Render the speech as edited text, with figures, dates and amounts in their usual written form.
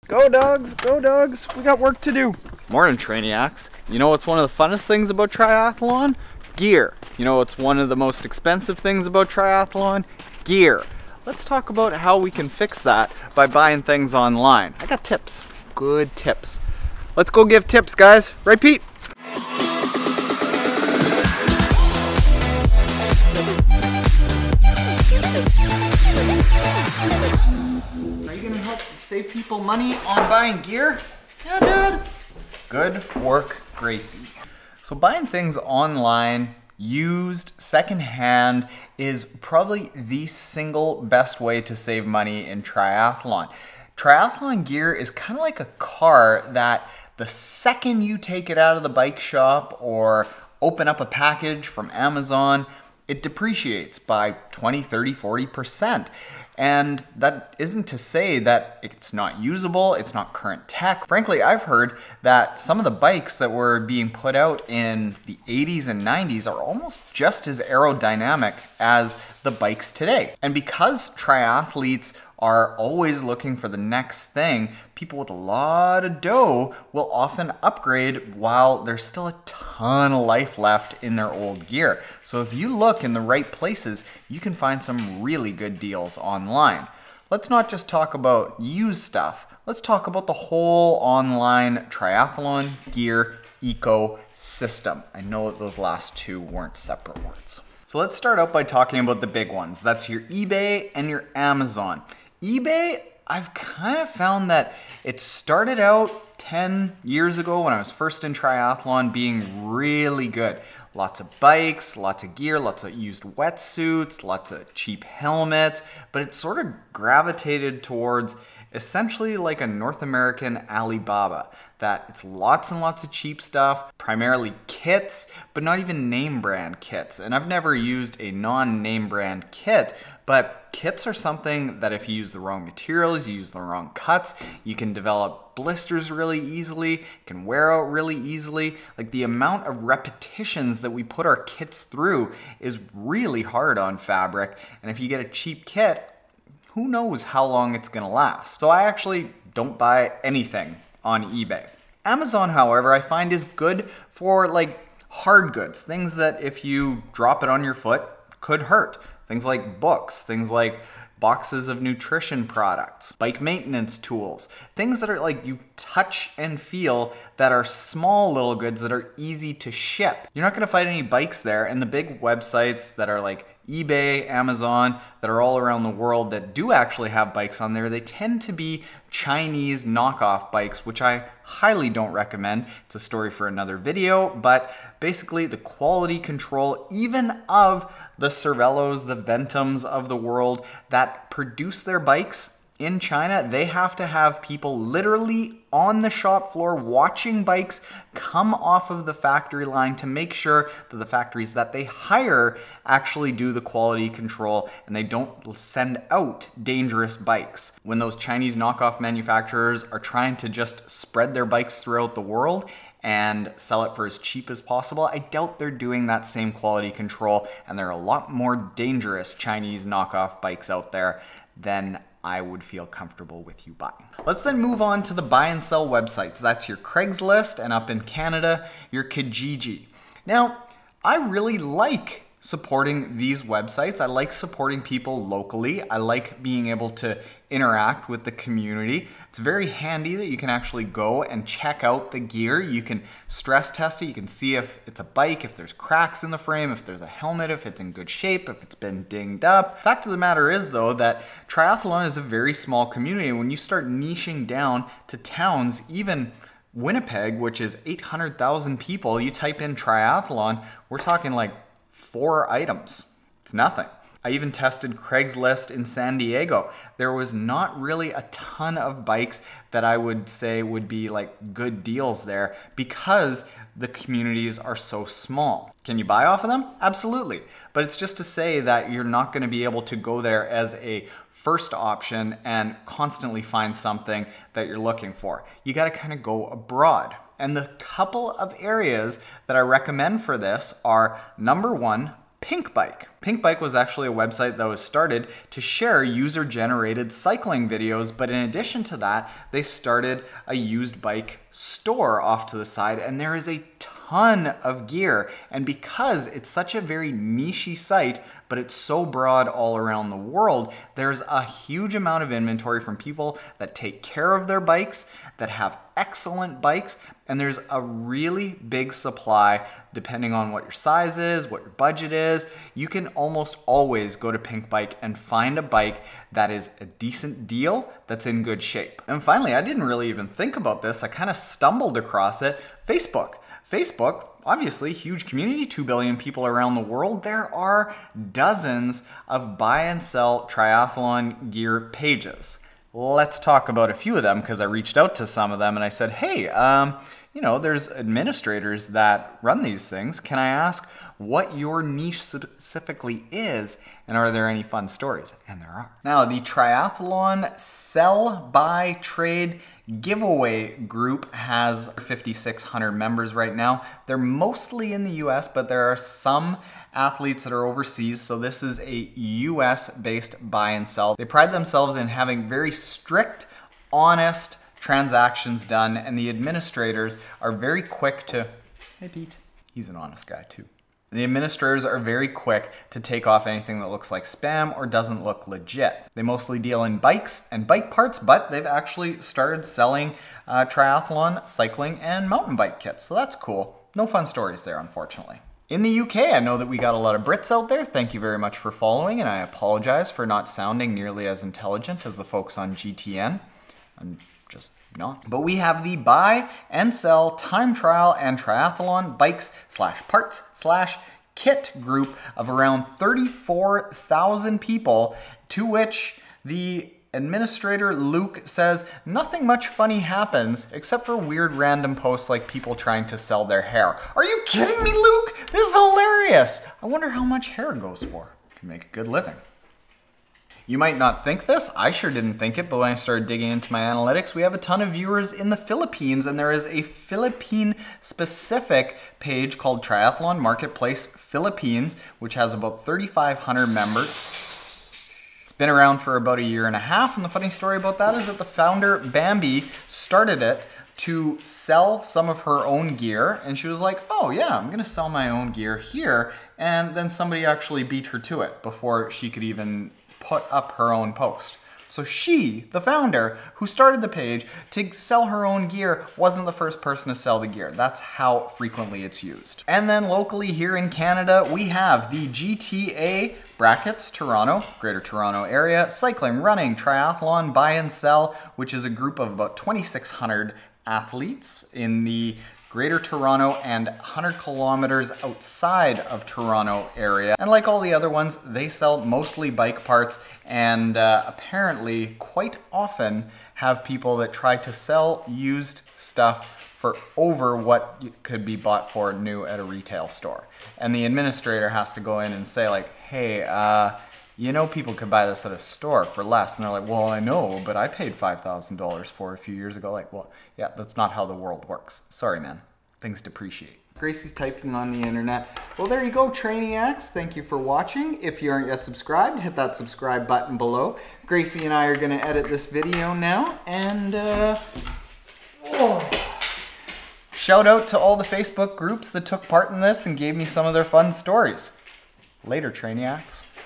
Go dogs, we got work to do. Morning, Trainiacs. You know what's one of the funnest things about triathlon? Gear. You know what's one of the most expensive things about triathlon? Gear. Let's talk about how we can fix that by buying things online. I got tips, good tips. Let's go give tips, guys. Right, Pete? Are you gonna help save people money on buying gear? Yeah, Dad. Good work, Gracie. So buying things online, used, secondhand, is probably the single best way to save money in triathlon. Triathlon gear is kind of like a car that the second you take it out of the bike shop or open up a package from Amazon, it depreciates by 20, 30, 40%. And that isn't to say that it's not usable, it's not current tech. Frankly, I've heard that some of the bikes that were being put out in the 80s and 90s are almost just as aerodynamic as the bikes today. And because triathletes are always looking for the next thing, people with a lot of dough will often upgrade while there's still a ton of life left in their old gear. So if you look in the right places, you can find some really good deals online. Let's not just talk about used stuff. Let's talk about the whole online triathlon gear ecosystem. I know that those last two weren't separate words. So let's start out by talking about the big ones. That's your eBay and your Amazon. eBay, I've kind of found that it started out 10 years ago when I was first in triathlon being really good. Lots of bikes, lots of gear, lots of used wetsuits, lots of cheap helmets, but it sort of gravitated towards essentially like a North American Alibaba, that it's lots and lots of cheap stuff, primarily kits, but not even name brand kits. And I've never used a non-name brand kit, but kits are something that if you use the wrong materials, you use the wrong cuts, you can develop blisters really easily, can wear out really easily. Like the amount of repetitions that we put our kits through is really hard on fabric. And if you get a cheap kit, who knows how long it's gonna last. So I actually don't buy anything on eBay. Amazon, however, I find is good for like hard goods, things that if you drop it on your foot could hurt. Things like books, things like boxes of nutrition products, bike maintenance tools, things that are like you touch and feel that are small little goods that are easy to ship. You're not gonna find any bikes there, and the big websites that are like eBay, Amazon, that are all around the world that do actually have bikes on there, they tend to be Chinese knockoff bikes, which I highly don't recommend. It's a story for another video, but basically the quality control, even of the Cervelos, the Ventums of the world that produce their bikes in China, they have to have people literally on the shop floor watching bikes come off of the factory line to make sure that the factories that they hire actually do the quality control and they don't send out dangerous bikes. When those Chinese knockoff manufacturers are trying to just spread their bikes throughout the world and sell it for as cheap as possible, I doubt they're doing that same quality control, and there are a lot more dangerous Chinese knockoff bikes out there than I would feel comfortable with you buying. Let's then move on to the buy and sell websites. That's your Craigslist, and up in Canada, your Kijiji. Now, I really like supporting these websites. I like supporting people locally. I like being able to interact with the community. It's very handy that you can actually go and check out the gear. You can stress test it. You can see if it's a bike, if there's cracks in the frame, if there's a helmet, if it's in good shape, if it's been dinged up. Fact of the matter is though that triathlon is a very small community. When you start niching down to towns, even Winnipeg, which is 800,000 people, you type in triathlon, we're talking like 4 items. It's nothing. I even tested Craigslist in San Diego. There was not really a ton of bikes that I would say would be like good deals there because the communities are so small. Can you buy off of them? Absolutely. But it's just to say that you're not going to be able to go there as a first option and constantly find something that you're looking for. You got to kind of go abroad. And the couple of areas that I recommend for this are, number one, Pink Bike. Pink Bike was actually a website that was started to share user-generated cycling videos, but in addition to that, they started a used bike store off to the side, and there is a ton of gear. And because it's such a very niche-y site, but it's so broad all around the world, there's a huge amount of inventory from people that take care of their bikes, that have excellent bikes, and there's a really big supply depending on what your size is, what your budget is. You can almost always go to Pink Bike and find a bike that is a decent deal, that's in good shape. And finally, I didn't really even think about this. I kind of stumbled across it. Facebook. Facebook, obviously, huge community, 2 billion people around the world. There are dozens of buy and sell triathlon gear pages. Let's talk about a few of them because I reached out to some of them and I said, hey, you know, there's administrators that run these things. Can I ask what your niche specifically is, and are there any fun stories? And there are. Now, the Triathlon Sell, Buy, Trade giveaway group has 5,600 members right now. They're mostly in the US, but there are some athletes that are overseas, so this is a US-based buy and sell. They pride themselves in having very strict, honest transactions done, and the administrators are very quick to, hey Pete, he's an honest guy too. The administrators are very quick to take off anything that looks like spam or doesn't look legit. They mostly deal in bikes and bike parts, but they've actually started selling triathlon, cycling, and mountain bike kits, so that's cool. No fun stories there, unfortunately. In the UK, I know that we got a lot of Brits out there. Thank you very much for following, and I apologize for not sounding nearly as intelligent as the folks on GTN. I'm just not. But we have the buy and sell time trial and triathlon bikes / parts / kit group of around 34,000 people, to which the administrator Luke says nothing much funny happens except for weird random posts like people trying to sell their hair. Are you kidding me, Luke? This is hilarious. I wonder how much hair goes for. Can make a good living. You might not think this, I sure didn't think it, but when I started digging into my analytics, we have a ton of viewers in the Philippines, and there is a Philippine-specific page called Triathlon Marketplace Philippines, which has about 3,500 members. It's been around for about 1.5 years, and the funny story about that is that the founder, Bambi, started it to sell some of her own gear, and she was like, oh yeah, I'm gonna sell my own gear here, and then somebody actually beat her to it before she could even put up her own post. So she, the founder, who started the page to sell her own gear, wasn't the first person to sell the gear. That's how frequently it's used. And then locally here in Canada, we have the GTA brackets Toronto, Greater Toronto Area, cycling, running, triathlon, buy and sell, which is a group of about 2,600 athletes in the Greater Toronto and 100 kilometers outside of Toronto area. And like all the other ones, they sell mostly bike parts, and apparently quite often have people that try to sell used stuff for over what could be bought for new at a retail store. And the administrator has to go in and say like, hey, you know people could buy this at a store for less. And they're like, well, I know, but I paid $5,000 for it a few years ago. Like, well, yeah, that's not how the world works. Sorry, man. Things depreciate. Gracie's typing on the internet. Well, there you go, Trainiacs. Thank you for watching. If you aren't yet subscribed, hit that subscribe button below. Gracie and I are going to edit this video now. And, shout out to all the Facebook groups that took part in this and gave me some of their fun stories. Later, Trainiacs.